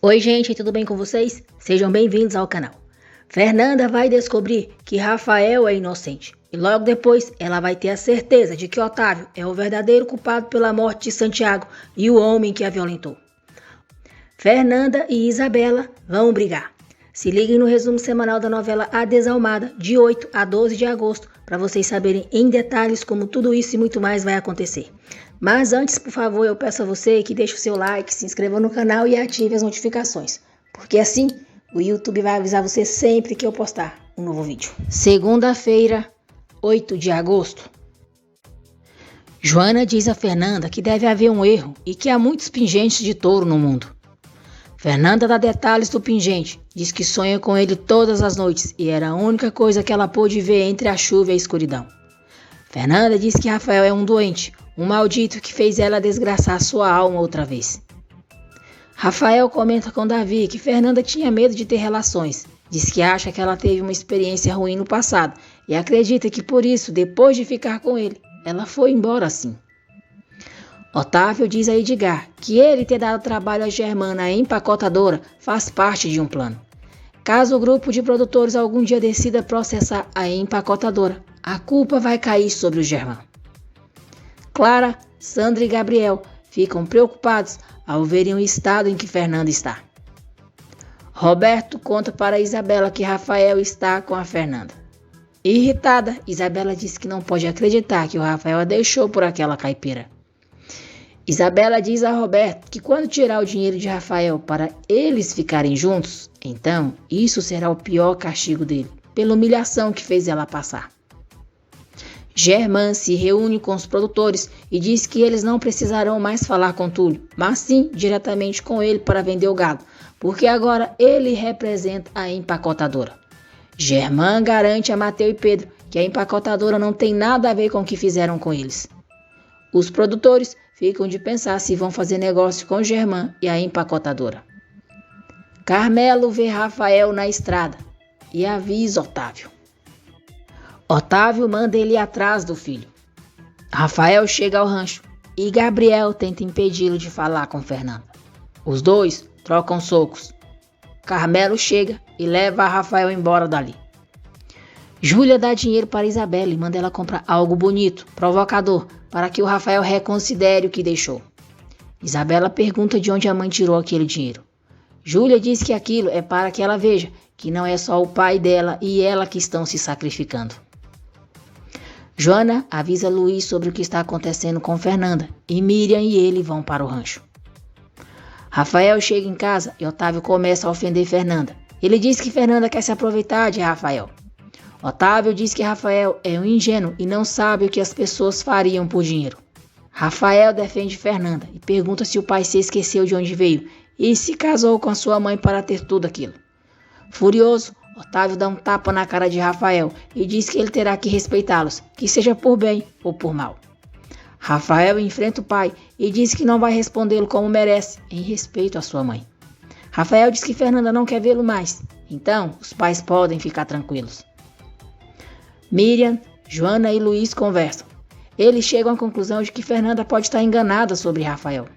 Oi gente, tudo bem com vocês? Sejam bem-vindos ao canal. Fernanda vai descobrir que Rafael é inocente e logo depois ela vai ter a certeza de que Otávio é o verdadeiro culpado pela morte de Santiago e o homem que a violentou. Fernanda e Isabela vão brigar. Se liguem no resumo semanal da novela A Desalmada, de 8 a 12 de agosto, para vocês saberem em detalhes como tudo isso e muito mais vai acontecer. Mas antes, por favor, eu peço a você que deixe o seu like, se inscreva no canal e ative as notificações, porque assim o YouTube vai avisar você sempre que eu postar um novo vídeo. Segunda-feira, 8 de agosto. Joana diz a Fernanda que deve haver um erro e que há muitos pingentes de touro no mundo. Fernanda dá detalhes do pingente, diz que sonha com ele todas as noites e era a única coisa que ela pôde ver entre a chuva e a escuridão. Fernanda diz que Rafael é um doente, um maldito que fez ela desgraçar sua alma outra vez. Rafael comenta com Davi que Fernanda tinha medo de ter relações, diz que acha que ela teve uma experiência ruim no passado e acredita que por isso, depois de ficar com ele, ela foi embora assim. Otávio diz a Edgar que ele ter dado trabalho a Germana, a empacotadora, faz parte de um plano. Caso o grupo de produtores algum dia decida processar a empacotadora, a culpa vai cair sobre o Germán. Clara, Sandra e Gabriel ficam preocupados ao verem o estado em que Fernanda está. Roberto conta para Isabela que Rafael está com a Fernanda. Irritada, Isabela diz que não pode acreditar que o Rafael a deixou por aquela caipira. Isabela diz a Roberto que quando tirar o dinheiro de Rafael para eles ficarem juntos, então isso será o pior castigo dele, pela humilhação que fez ela passar. Germán se reúne com os produtores e diz que eles não precisarão mais falar com Túlio, mas sim diretamente com ele para vender o gado, porque agora ele representa a empacotadora. Germán garante a Mateu e Pedro que a empacotadora não tem nada a ver com o que fizeram com eles. Os produtores ficam de pensar se vão fazer negócio com Germán e a empacotadora. Carmelo vê Rafael na estrada e avisa Otávio. Otávio manda ele ir atrás do filho. Rafael chega ao rancho e Gabriel tenta impedi-lo de falar com Fernanda. Os dois trocam socos. Carmelo chega e leva Rafael embora dali. Júlia dá dinheiro para Isabela e manda ela comprar algo bonito, provocador, para que o Rafael reconsidere o que deixou. Isabela pergunta de onde a mãe tirou aquele dinheiro. Júlia diz que aquilo é para que ela veja que não é só o pai dela e ela que estão se sacrificando. Joana avisa Luiz sobre o que está acontecendo com Fernanda e Miriam e ele vão para o rancho. Rafael chega em casa e Otávio começa a ofender Fernanda. Ele diz que Fernanda quer se aproveitar de Rafael. Otávio diz que Rafael é um ingênuo e não sabe o que as pessoas fariam por dinheiro. Rafael defende Fernanda e pergunta se o pai se esqueceu de onde veio e se casou com a sua mãe para ter tudo aquilo. Furioso, Otávio dá um tapa na cara de Rafael e diz que ele terá que respeitá-los, que seja por bem ou por mal. Rafael enfrenta o pai e diz que não vai respondê-lo como merece, em respeito à sua mãe. Rafael diz que Fernanda não quer vê-lo mais, então os pais podem ficar tranquilos. Miriam, Joana e Luiz conversam. Eles chegam à conclusão de que Fernanda pode estar enganada sobre Rafael.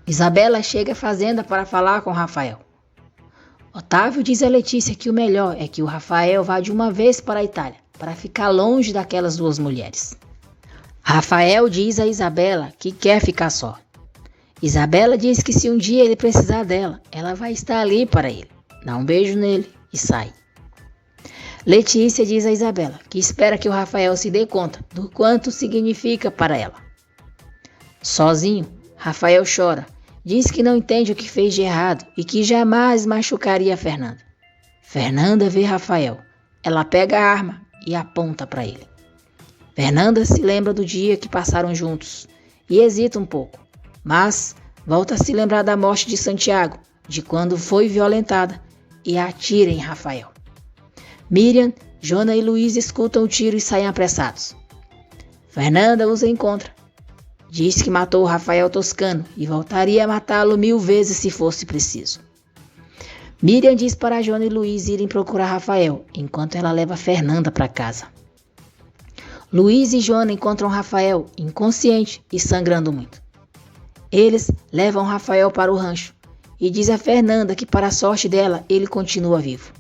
Isabela chega à fazenda para falar com Rafael. Otávio diz a Letícia que o melhor é que o Rafael vá de uma vez para a Itália, para ficar longe daquelas duas mulheres. Rafael diz a Isabela que quer ficar só. Isabela diz que se um dia ele precisar dela, ela vai estar ali para ele. Dá um beijo nele e sai. Letícia diz a Isabela que espera que o Rafael se dê conta do quanto significa para ela. Sozinho, Rafael chora, diz que não entende o que fez de errado e que jamais machucaria Fernanda. Fernanda vê Rafael, ela pega a arma e aponta para ele. Fernanda se lembra do dia que passaram juntos e hesita um pouco, mas volta a se lembrar da morte de Santiago, de quando foi violentada e atira em Rafael. Miriam, Joana e Luiz escutam o tiro e saem apressados. Fernanda os encontra. Diz que matou o Rafael Toscano e voltaria a matá-lo 1000 vezes se fosse preciso. Miriam diz para Joana e Luiz irem procurar Rafael, enquanto ela leva Fernanda para casa. Luiz e Joana encontram Rafael inconsciente e sangrando muito. Eles levam Rafael para o rancho e diz a Fernanda que, para a sorte dela, ele continua vivo.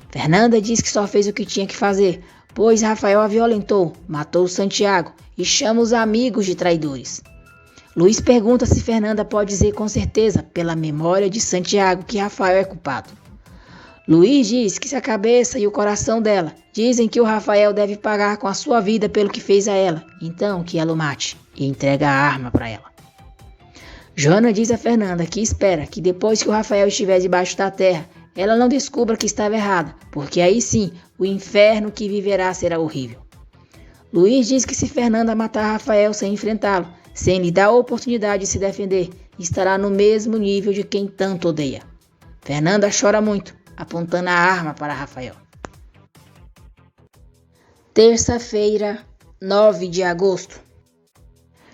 Fernanda diz que só fez o que tinha que fazer, pois Rafael a violentou, matou Santiago e chama os amigos de traidores. Luiz pergunta se Fernanda pode dizer com certeza, pela memória de Santiago, que Rafael é culpado. Luiz diz que se a cabeça e o coração dela dizem que o Rafael deve pagar com a sua vida pelo que fez a ela, então que ela o mate e entrega a arma para ela. Joana diz a Fernanda que espera que depois que o Rafael estiver debaixo da terra, ela não descubra que estava errada, porque aí sim o inferno que viverá será horrível. Luiz diz que se Fernanda matar Rafael sem enfrentá-lo, sem lhe dar a oportunidade de se defender, estará no mesmo nível de quem tanto odeia. Fernanda chora muito, apontando a arma para Rafael. Terça-feira, 9 de agosto.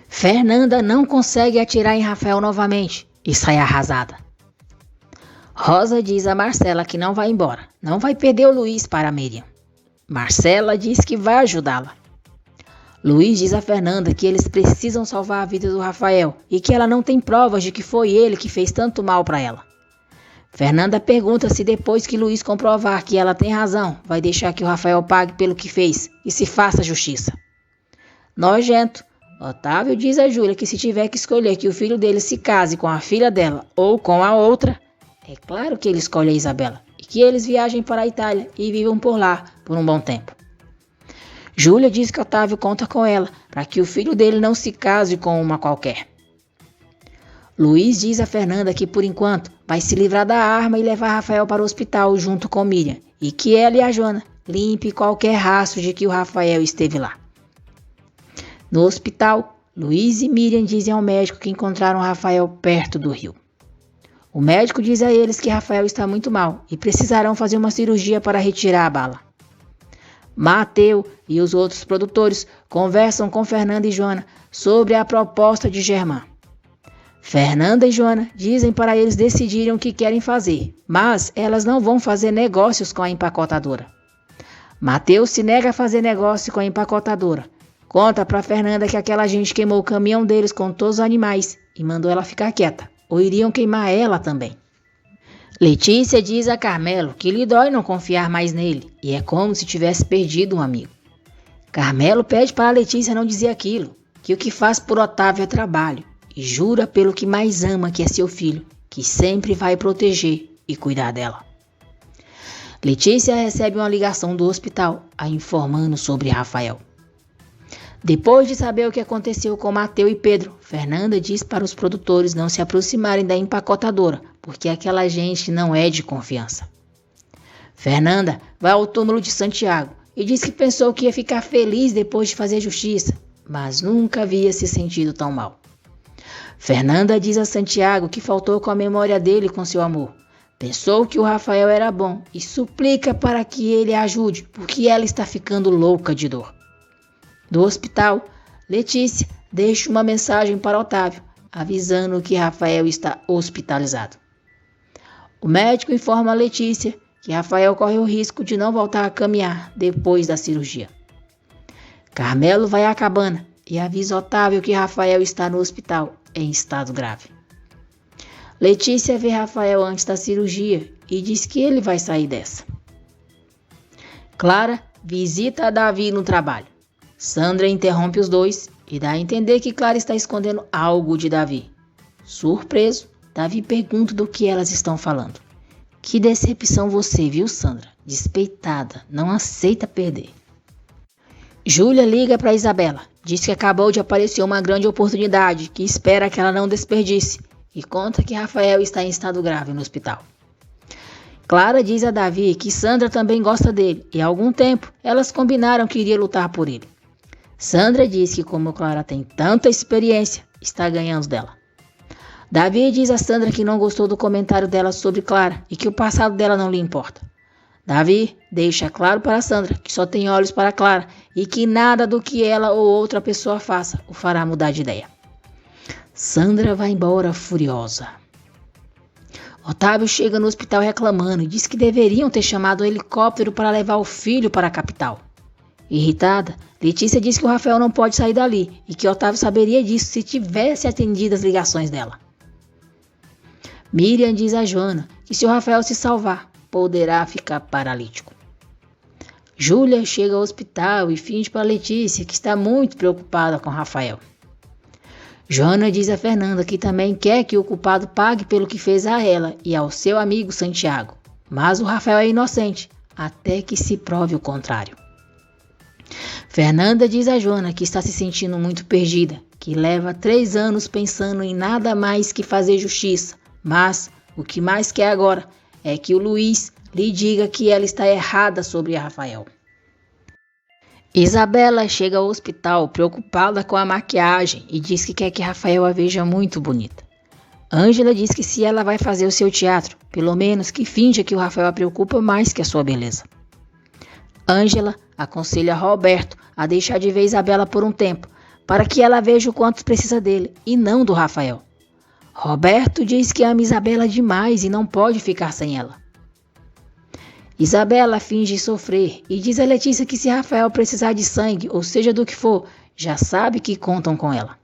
Fernanda não consegue atirar em Rafael novamente e sai arrasada. Rosa diz a Marcela que não vai embora, não vai perder o Luiz para a Miriam. Marcela diz que vai ajudá-la. Luiz diz a Fernanda que eles precisam salvar a vida do Rafael e que ela não tem provas de que foi ele que fez tanto mal para ela. Fernanda pergunta se depois que Luiz comprovar que ela tem razão, vai deixar que o Rafael pague pelo que fez e se faça justiça. Nojento, Otávio diz a Júlia que se tiver que escolher que o filho dele se case com a filha dela ou com a outra, é claro que ele escolhe a Isabela e que eles viajem para a Itália e vivam por lá por um bom tempo. Júlia diz que Otávio conta com ela para que o filho dele não se case com uma qualquer. Luiz diz a Fernanda que, por enquanto, vai se livrar da arma e levar Rafael para o hospital junto com Miriam e que ela e a Joana limpe qualquer rastro de que o Rafael esteve lá. No hospital, Luiz e Miriam dizem ao médico que encontraram Rafael perto do rio. O médico diz a eles que Rafael está muito mal e precisarão fazer uma cirurgia para retirar a bala. Mateu e os outros produtores conversam com Fernanda e Joana sobre a proposta de Germán. Fernanda e Joana dizem para eles decidirem o que querem fazer, mas elas não vão fazer negócios com a empacotadora. Mateu se nega a fazer negócio com a empacotadora. Conta para Fernanda que aquela gente queimou o caminhão deles com todos os animais e mandou ela ficar quieta, ou iriam queimar ela também. Letícia diz a Carmelo que lhe dói não confiar mais nele e é como se tivesse perdido um amigo. Carmelo pede para a Letícia não dizer aquilo, que o que faz por Otávio é trabalho e jura pelo que mais ama, que é seu filho, que sempre vai proteger e cuidar dela. Letícia recebe uma ligação do hospital a informando sobre Rafael. Depois de saber o que aconteceu com Mateu e Pedro, Fernanda diz para os produtores não se aproximarem da empacotadora, porque aquela gente não é de confiança. Fernanda vai ao túmulo de Santiago e diz que pensou que ia ficar feliz depois de fazer justiça, mas nunca havia se sentido tão mal. Fernanda diz a Santiago que faltou com a memória dele com seu amor. Pensou que o Rafael era bom e suplica para que ele a ajude, porque ela está ficando louca de dor. Do hospital, Letícia deixa uma mensagem para Otávio, avisando que Rafael está hospitalizado. O médico informa a Letícia que Rafael corre o risco de não voltar a caminhar depois da cirurgia. Carmelo vai à cabana e avisa Otávio que Rafael está no hospital em estado grave. Letícia vê Rafael antes da cirurgia e diz que ele vai sair dessa. Clara visita a Davi no trabalho. Sandra interrompe os dois e dá a entender que Clara está escondendo algo de Davi. Surpreso, Davi pergunta do que elas estão falando. Que decepção você, viu, Sandra? Despeitada, não aceita perder. Júlia liga para Isabela, diz que acabou de aparecer uma grande oportunidade que espera que ela não desperdice e conta que Rafael está em estado grave no hospital. Clara diz a Davi que Sandra também gosta dele e há algum tempo elas combinaram que iria lutar por ele. Sandra diz que como Clara tem tanta experiência, está ganhando dela. Davi diz a Sandra que não gostou do comentário dela sobre Clara e que o passado dela não lhe importa. Davi deixa claro para Sandra que só tem olhos para Clara e que nada do que ela ou outra pessoa faça o fará mudar de ideia. Sandra vai embora furiosa. Otávio chega no hospital reclamando e diz que deveriam ter chamado um helicóptero para levar o filho para a capital. Irritada, Letícia diz que o Rafael não pode sair dali e que Otávio saberia disso se tivesse atendido as ligações dela. Miriam diz a Joana que se o Rafael se salvar, poderá ficar paralítico. Júlia chega ao hospital e finge para Letícia que está muito preocupada com Rafael. Joana diz a Fernanda que também quer que o culpado pague pelo que fez a ela e ao seu amigo Santiago, mas o Rafael é inocente, até que se prove o contrário. Fernanda diz a Joana que está se sentindo muito perdida, que leva 3 anos pensando em nada mais que fazer justiça, mas o que mais quer agora é que o Luiz lhe diga que ela está errada sobre Rafael. Isabela chega ao hospital preocupada com a maquiagem e diz que quer que Rafael a veja muito bonita. Ângela diz que se ela vai fazer o seu teatro, pelo menos que finja que o Rafael a preocupa mais que a sua beleza. Ângela aconselha Roberto a deixar de ver Isabela por um tempo, para que ela veja o quanto precisa dele e não do Rafael. Roberto diz que ama Isabela demais e não pode ficar sem ela. Isabela finge sofrer e diz a Letícia que se Rafael precisar de sangue, ou seja do que for, já sabe que contam com ela.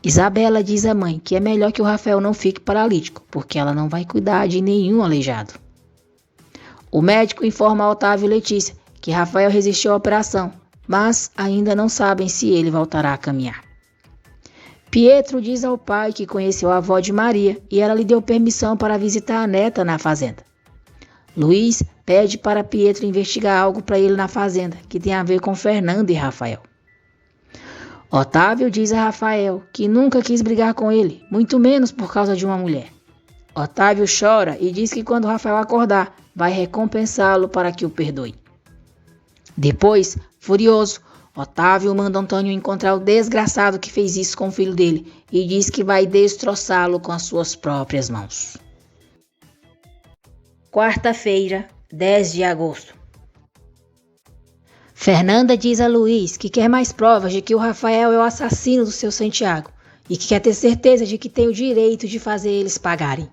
Isabela diz à mãe que é melhor que o Rafael não fique paralítico, porque ela não vai cuidar de nenhum aleijado. O médico informa a Otávio e Letícia que Rafael resistiu à operação, mas ainda não sabem se ele voltará a caminhar. Pietro diz ao pai que conheceu a avó de Maria e ela lhe deu permissão para visitar a neta na fazenda. Luiz pede para Pietro investigar algo para ele na fazenda, que tem a ver com Fernanda e Rafael. Otávio diz a Rafael que nunca quis brigar com ele, muito menos por causa de uma mulher. Otávio chora e diz que quando Rafael acordar, vai recompensá-lo para que o perdoe. Depois, furioso, Otávio manda Antônio encontrar o desgraçado que fez isso com o filho dele e diz que vai destroçá-lo com as suas próprias mãos. Quarta-feira, 10 de agosto. Fernanda diz a Luiz que quer mais provas de que o Rafael é o assassino do seu Santiago e que quer ter certeza de que tem o direito de fazer eles pagarem.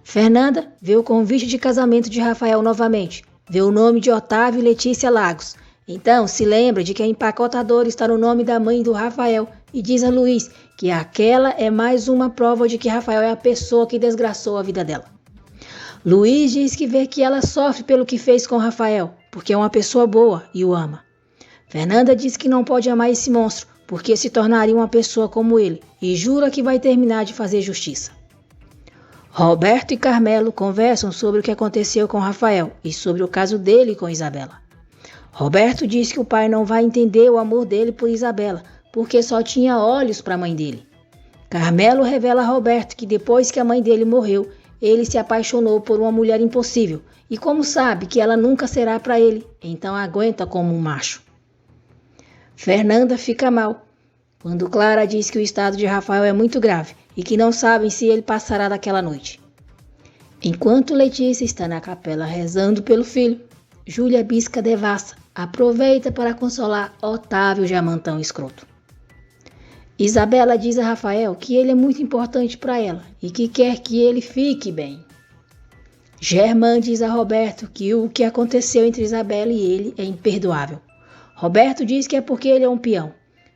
Fernanda vê o convite de casamento de Rafael novamente, vê o nome de Otávio e Letícia Lagos. Então se lembra de que a empacotadora está no nome da mãe do Rafael e diz a Luiz que aquela é mais uma prova de que Rafael é a pessoa que desgraçou a vida dela. Luiz diz que vê que ela sofre pelo que fez com Rafael, porque é uma pessoa boa e o ama. Fernanda diz que não pode amar esse monstro, porque se tornaria uma pessoa como ele, e jura que vai terminar de fazer justiça. Roberto e Carmelo conversam sobre o que aconteceu com Rafael e sobre o caso dele com Isabela. Roberto diz que o pai não vai entender o amor dele por Isabela, porque só tinha olhos para a mãe dele. Carmelo revela a Roberto que depois que a mãe dele morreu, ele se apaixonou por uma mulher impossível e como sabe que ela nunca será para ele, então aguenta como um macho. Fernanda fica mal quando Clara diz que o estado de Rafael é muito grave e que não sabem se ele passará daquela noite. Enquanto Letícia está na capela rezando pelo filho, Júlia Bisca devassa aproveita para consolar Otávio Jamantão escroto. Isabela diz a Rafael que ele é muito importante para ela e que quer que ele fique bem. Germã diz a Roberto que o que aconteceu entre Isabela e ele é imperdoável. Roberto diz que é porque ele é um peão.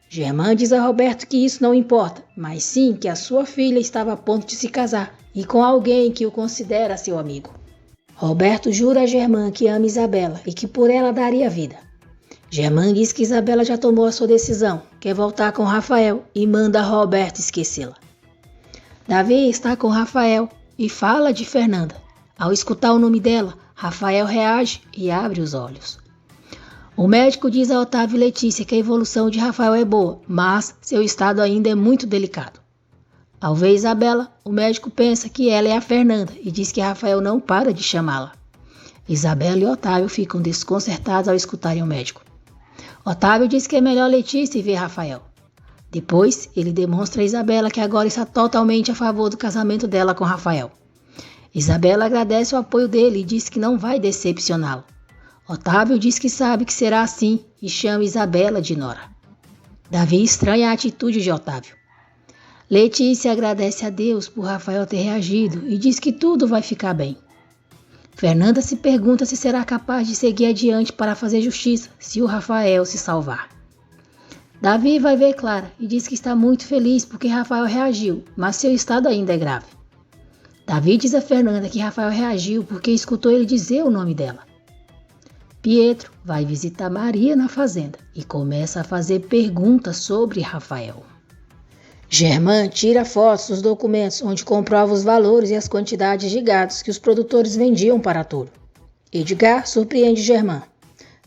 Germã diz a Roberto que isso não importa, mas sim que a sua filha estava a ponto de se casar e com alguém que o considera seu amigo. Roberto jura a Germã que ama Isabela e que por ela daria vida. Germã diz que Isabela já tomou a sua decisão, quer voltar com Rafael e manda Roberto esquecê-la. Davi está com Rafael e fala de Fernanda. Ao escutar o nome dela, Rafael reage e abre os olhos. O médico diz a Otávio e Letícia que a evolução de Rafael é boa, mas seu estado ainda é muito delicado. Ao ver Isabela, o médico pensa que ela é a Fernanda e diz que Rafael não para de chamá-la. Isabela e Otávio ficam desconcertados ao escutarem o médico. Otávio diz que é melhor Letícia ver Rafael. Depois, ele demonstra a Isabela que agora está totalmente a favor do casamento dela com Rafael. Isabela agradece o apoio dele e diz que não vai decepcioná-lo. Otávio diz que sabe que será assim e chama Isabela de nora. Davi estranha a atitude de Otávio. Letícia agradece a Deus por Rafael ter reagido e diz que tudo vai ficar bem. Fernanda se pergunta se será capaz de seguir adiante para fazer justiça se o Rafael se salvar. Davi vai ver Clara e diz que está muito feliz porque Rafael reagiu, mas seu estado ainda é grave. Davi diz a Fernanda que Rafael reagiu porque escutou ele dizer o nome dela. Pietro vai visitar Maria na fazenda e começa a fazer perguntas sobre Rafael. Germán tira fotos dos documentos onde comprova os valores e as quantidades de gados que os produtores vendiam para touro. Edgar surpreende Germán.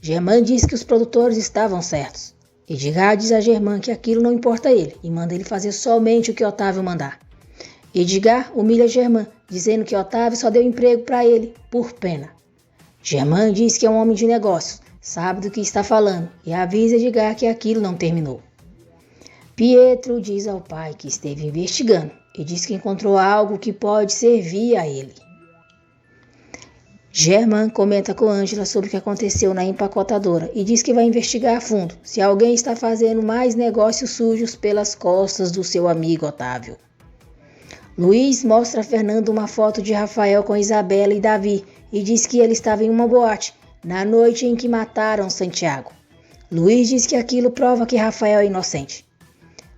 Germán diz que os produtores estavam certos. Edgar diz a Germán que aquilo não importa a ele e manda ele fazer somente o que Otávio mandar. Edgar humilha Germán, dizendo que Otávio só deu emprego para ele por pena. Germán diz que é um homem de negócios, sabe do que está falando e avisa Edgar que aquilo não terminou. Pietro diz ao pai que esteve investigando e diz que encontrou algo que pode servir a ele. Germán comenta com Ângela sobre o que aconteceu na empacotadora e diz que vai investigar a fundo se alguém está fazendo mais negócios sujos pelas costas do seu amigo Otávio. Luiz mostra a Fernanda uma foto de Rafael com Isabela e Davi e diz que ele estava em uma boate na noite em que mataram Santiago. Luiz diz que aquilo prova que Rafael é inocente.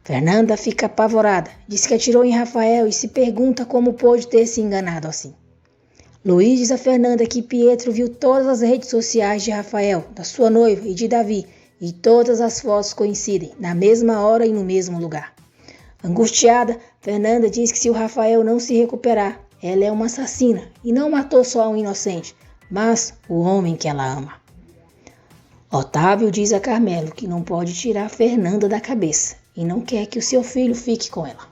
Fernanda fica apavorada, diz que atirou em Rafael e se pergunta como pôde ter se enganado assim. Luiz diz a Fernanda que Pietro viu todas as redes sociais de Rafael, da sua noiva e de Davi, e todas as fotos coincidem, na mesma hora e no mesmo lugar. Angustiada, Fernanda diz que se o Rafael não se recuperar, ela é uma assassina e não matou só um inocente, mas o homem que ela ama. Otávio diz a Carmelo que não pode tirar Fernanda da cabeça e não quer que o seu filho fique com ela.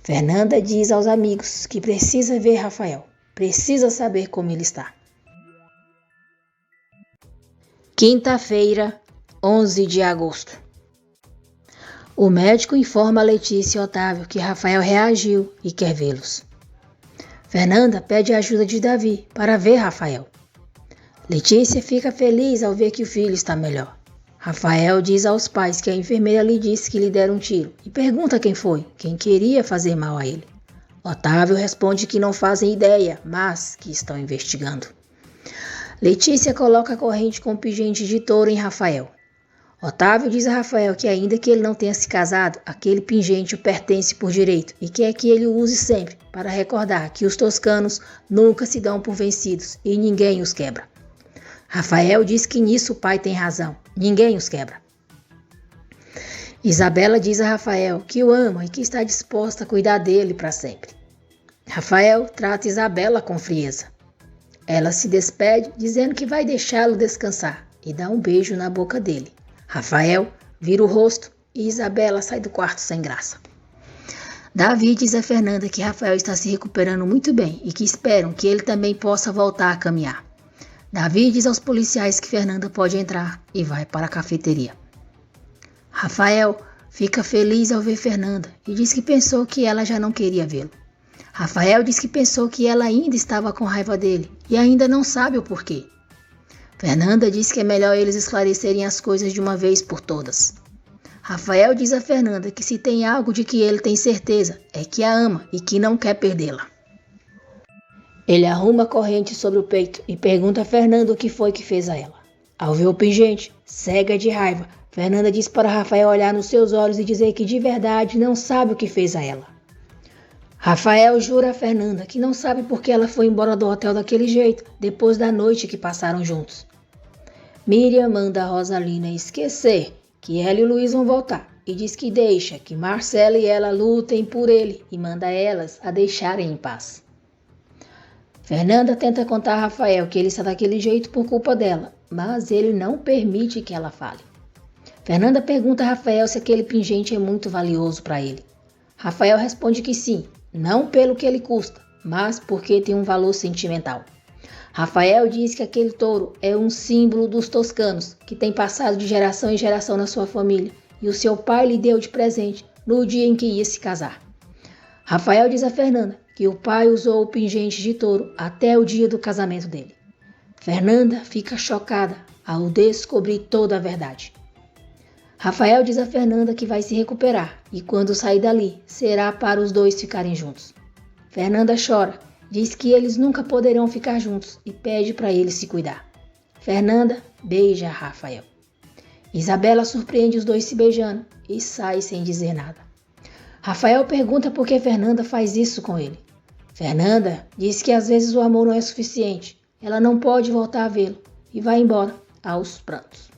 Fernanda diz aos amigos que precisa ver Rafael, precisa saber como ele está. Quinta-feira, 11 de agosto. O médico informa a Letícia e Otávio que Rafael reagiu e quer vê-los. Fernanda pede a ajuda de Davi para ver Rafael. Letícia fica feliz ao ver que o filho está melhor. Rafael diz aos pais que a enfermeira lhe disse que lhe deram um tiro e pergunta quem foi, quem queria fazer mal a ele. Otávio responde que não fazem ideia, mas que estão investigando. Letícia coloca a corrente com pingente de touro em Rafael. Otávio diz a Rafael que ainda que ele não tenha se casado, aquele pingente o pertence por direito e quer que ele o use sempre para recordar que os toscanos nunca se dão por vencidos e ninguém os quebra. Rafael diz que nisso o pai tem razão, ninguém os quebra. Isabela diz a Rafael que o ama e que está disposta a cuidar dele para sempre. Rafael trata Isabela com frieza. Ela se despede dizendo que vai deixá-lo descansar e dá um beijo na boca dele. Rafael vira o rosto e Isabela sai do quarto sem graça. Davi diz a Fernanda que Rafael está se recuperando muito bem e que esperam que ele também possa voltar a caminhar. Davi diz aos policiais que Fernanda pode entrar e vai para a cafeteria. Rafael fica feliz ao ver Fernanda e diz que pensou que ela já não queria vê-lo. Rafael diz que pensou que ela ainda estava com raiva dele e ainda não sabe o porquê. Fernanda diz que é melhor eles esclarecerem as coisas de uma vez por todas. Rafael diz a Fernanda que se tem algo de que ele tem certeza é que a ama e que não quer perdê-la. Ele arruma a corrente sobre o peito e pergunta a Fernanda o que foi que fez a ela. Ao ver o pingente, cega de raiva, Fernanda diz para Rafael olhar nos seus olhos e dizer que de verdade não sabe o que fez a ela. Rafael jura a Fernanda que não sabe por que ela foi embora do hotel daquele jeito, depois da noite que passaram juntos. Miriam manda a Rosalina esquecer que ela e o Luiz vão voltar e diz que deixa que Marcela e ela lutem por ele e manda elas a deixarem em paz. Fernanda tenta contar a Rafael que ele está daquele jeito por culpa dela, mas ele não permite que ela fale. Fernanda pergunta a Rafael se aquele pingente é muito valioso para ele. Rafael responde que sim, não pelo que ele custa, mas porque tem um valor sentimental. Rafael diz que aquele touro é um símbolo dos toscanos, que tem passado de geração em geração na sua família, e o seu pai lhe deu de presente no dia em que ia se casar. Rafael diz a Fernanda que o pai usou o pingente de touro até o dia do casamento dele. Fernanda fica chocada ao descobrir toda a verdade. Rafael diz a Fernanda que vai se recuperar e quando sair dali será para os dois ficarem juntos. Fernanda chora, diz que eles nunca poderão ficar juntos e pede para ele se cuidar. Fernanda beija Rafael. Isabela surpreende os dois se beijando e sai sem dizer nada. Rafael pergunta por que Fernanda faz isso com ele. Fernanda diz que às vezes o amor não é suficiente. Ela não pode voltar a vê-lo e vai embora aos prantos.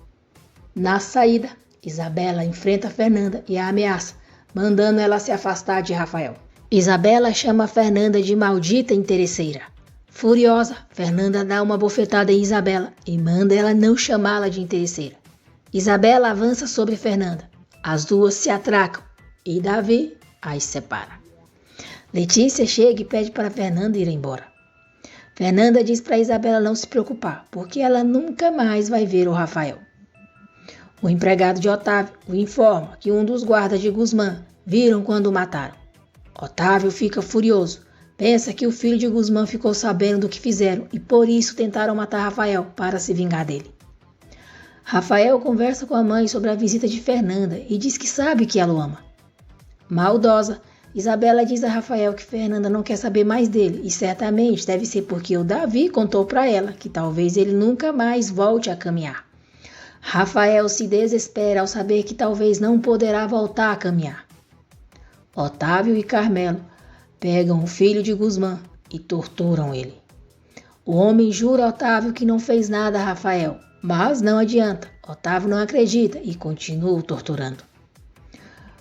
Na saída, Isabela enfrenta Fernanda e a ameaça, mandando ela se afastar de Rafael. Isabela chama Fernanda de maldita interesseira. Furiosa, Fernanda dá uma bofetada em Isabela e manda ela não chamá-la de interesseira. Isabela avança sobre Fernanda. As duas se atracam e Davi as separa. Letícia chega e pede para Fernanda ir embora. Fernanda diz para Isabela não se preocupar, porque ela nunca mais vai ver o Rafael. O empregado de Otávio o informa que um dos guardas de Guzmán viram quando o mataram. Otávio fica furioso. Pensa que o filho de Guzmán ficou sabendo do que fizeram e por isso tentaram matar Rafael para se vingar dele. Rafael conversa com a mãe sobre a visita de Fernanda e diz que sabe que ela o ama. Maldosa, Isabela diz a Rafael que Fernanda não quer saber mais dele e certamente deve ser porque o Davi contou para ela que talvez ele nunca mais volte a caminhar. Rafael se desespera ao saber que talvez não poderá voltar a caminhar. Otávio e Carmelo pegam o filho de Guzmán e torturam ele. O homem jura a Otávio que não fez nada a Rafael, mas não adianta. Otávio não acredita e continua o torturando.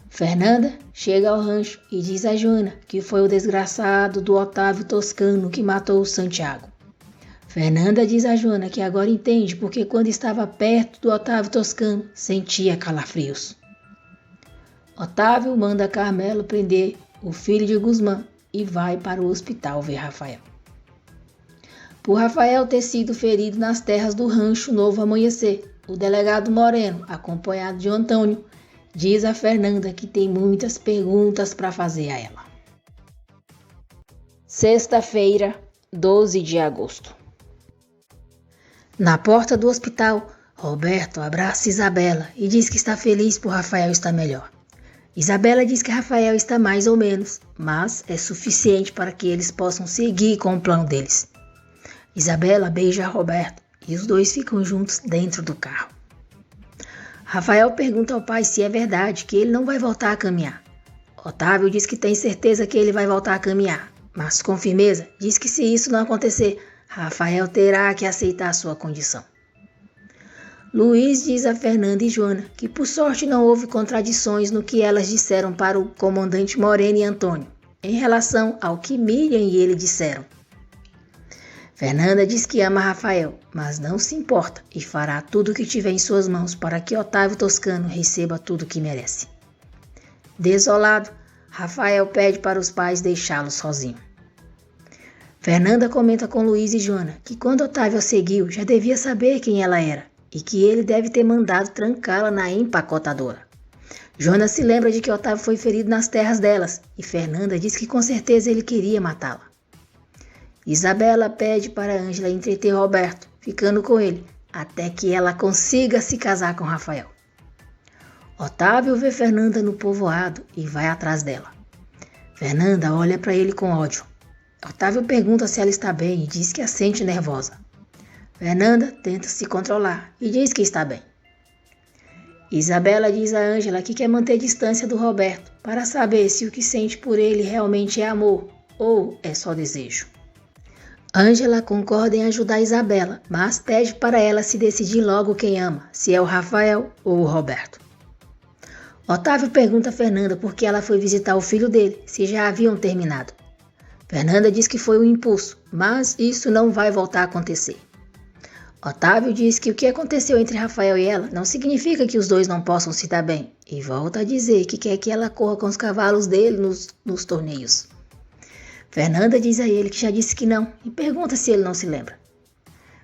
Fernanda chega ao rancho e diz a Joana que foi o desgraçado do Otávio Toscano que matou o Santiago. Fernanda diz a Joana que agora entende porque quando estava perto do Otávio Toscano sentia calafrios. Otávio manda Carmelo prender o filho de Guzmán e vai para o hospital ver Rafael. Por Rafael ter sido ferido nas terras do rancho Novo Amanhecer, o delegado Moreno, acompanhado de Antônio, diz a Fernanda que tem muitas perguntas para fazer a ela. Sexta-feira, 12 de agosto. Na porta do hospital, Roberto abraça Isabela e diz que está feliz por Rafael estar melhor. Isabela diz que Rafael está mais ou menos, mas é suficiente para que eles possam seguir com o plano deles. Isabela beija Roberto e os dois ficam juntos dentro do carro. Rafael pergunta ao pai se é verdade que ele não vai voltar a caminhar. Otávio diz que tem certeza que ele vai voltar a caminhar, mas com firmeza diz que se isso não acontecer, Rafael terá que aceitar sua condição. Luiz diz a Fernanda e Joana que por sorte não houve contradições no que elas disseram para o comandante Moreno e Antônio, em relação ao que Miriam e ele disseram. Fernanda diz que ama Rafael, mas não se importa e fará tudo o que tiver em suas mãos para que Otávio Toscano receba tudo o que merece. Desolado, Rafael pede para os pais deixá-lo sozinho. Fernanda comenta com Luiz e Joana que quando Otávio a seguiu já devia saber quem ela era e que ele deve ter mandado trancá-la na empacotadora. Joana se lembra de que Otávio foi ferido nas terras delas e Fernanda diz que com certeza ele queria matá-la. Isabela pede para Ângela entreter Roberto, ficando com ele, até que ela consiga se casar com Rafael. Otávio vê Fernanda no povoado e vai atrás dela. Fernanda olha para ele com ódio. Otávio pergunta se ela está bem e diz que a sente nervosa. Fernanda tenta se controlar e diz que está bem. Isabela diz a Ângela que quer manter distância do Roberto para saber se o que sente por ele realmente é amor ou é só desejo. Ângela concorda em ajudar Isabela, mas pede para ela se decidir logo quem ama, se é o Rafael ou o Roberto. Otávio pergunta a Fernanda por que ela foi visitar o filho dele, se já haviam terminado. Fernanda diz que foi um impulso, mas isso não vai voltar a acontecer. Otávio diz que o que aconteceu entre Rafael e ela não significa que os dois não possam se dar bem, e volta a dizer que quer que ela corra com os cavalos dele nos torneios. Fernanda diz a ele que já disse que não e pergunta se ele não se lembra.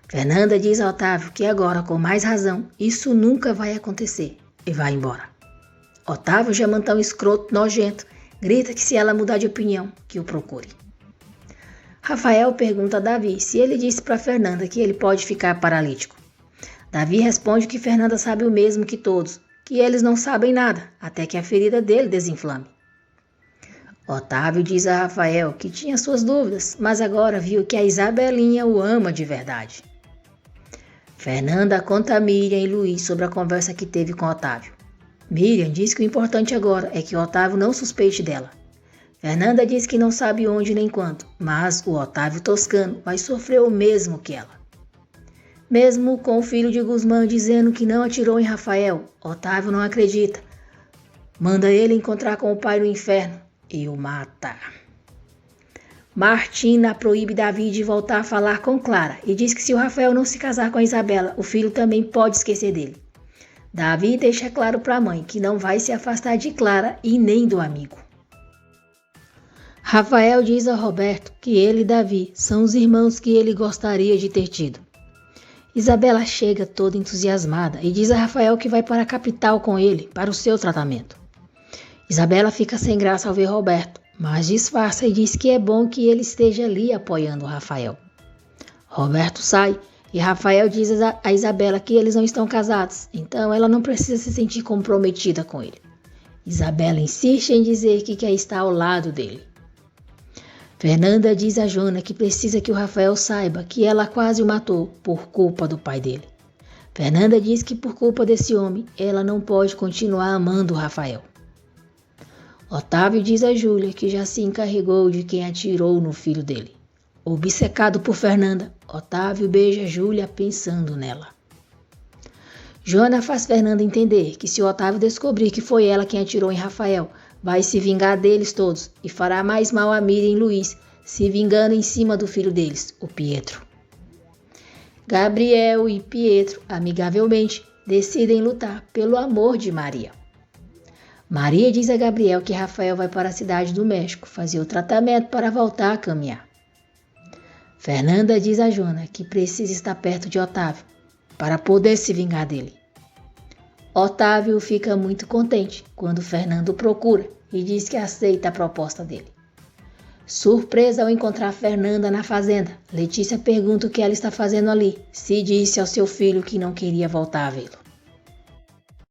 Fernanda diz a Otávio que agora, com mais razão, isso nunca vai acontecer e vai embora. Otávio já mantém um escroto nojento, grita que se ela mudar de opinião, que o procure. Rafael pergunta a Davi se ele disse para Fernanda que ele pode ficar paralítico. Davi responde que Fernanda sabe o mesmo que todos, que eles não sabem nada, até que a ferida dele desinflame. Otávio diz a Rafael que tinha suas dúvidas, mas agora viu que a Isabelinha o ama de verdade. Fernanda conta a Miriam e Luiz sobre a conversa que teve com Otávio. Miriam diz que o importante agora é que Otávio não suspeite dela. Fernanda diz que não sabe onde nem quando, mas o Otávio Toscano vai sofrer o mesmo que ela. Mesmo com o filho de Guzmã dizendo que não atirou em Rafael, Otávio não acredita. Manda ele encontrar com o pai no inferno e o mata. Martina proíbe Davi de voltar a falar com Clara e diz que se o Rafael não se casar com a Isabela, o filho também pode esquecer dele. Davi deixa claro para a mãe que não vai se afastar de Clara e nem do amigo. Rafael diz a Roberto que ele e Davi são os irmãos que ele gostaria de ter tido. Isabela chega toda entusiasmada e diz a Rafael que vai para a capital com ele para o seu tratamento. Isabela fica sem graça ao ver Roberto, mas disfarça e diz que é bom que ele esteja ali apoiando Rafael. Roberto sai e Rafael diz a Isabela que eles não estão casados, então ela não precisa se sentir comprometida com ele. Isabela insiste em dizer que quer estar ao lado dele. Fernanda diz a Joana que precisa que o Rafael saiba que ela quase o matou por culpa do pai dele. Fernanda diz que por culpa desse homem, ela não pode continuar amando o Rafael. Otávio diz a Júlia que já se encarregou de quem atirou no filho dele. Obcecado por Fernanda, Otávio beija Júlia pensando nela. Joana faz Fernanda entender que se o Otávio descobrir que foi ela quem atirou em Rafael, vai se vingar deles todos e fará mais mal a Miriam e Luiz, se vingando em cima do filho deles, o Pietro. Gabriel e Pietro, amigavelmente, decidem lutar pelo amor de Maria. Maria diz a Gabriel que Rafael vai para a cidade do México fazer o tratamento para voltar a caminhar. Fernanda diz a Joana que precisa estar perto de Otávio para poder se vingar dele. Otávio fica muito contente quando Fernando o procura e diz que aceita a proposta dele. Surpresa ao encontrar Fernanda na fazenda, Letícia pergunta o que ela está fazendo ali, se disse ao seu filho que não queria voltar a vê-lo.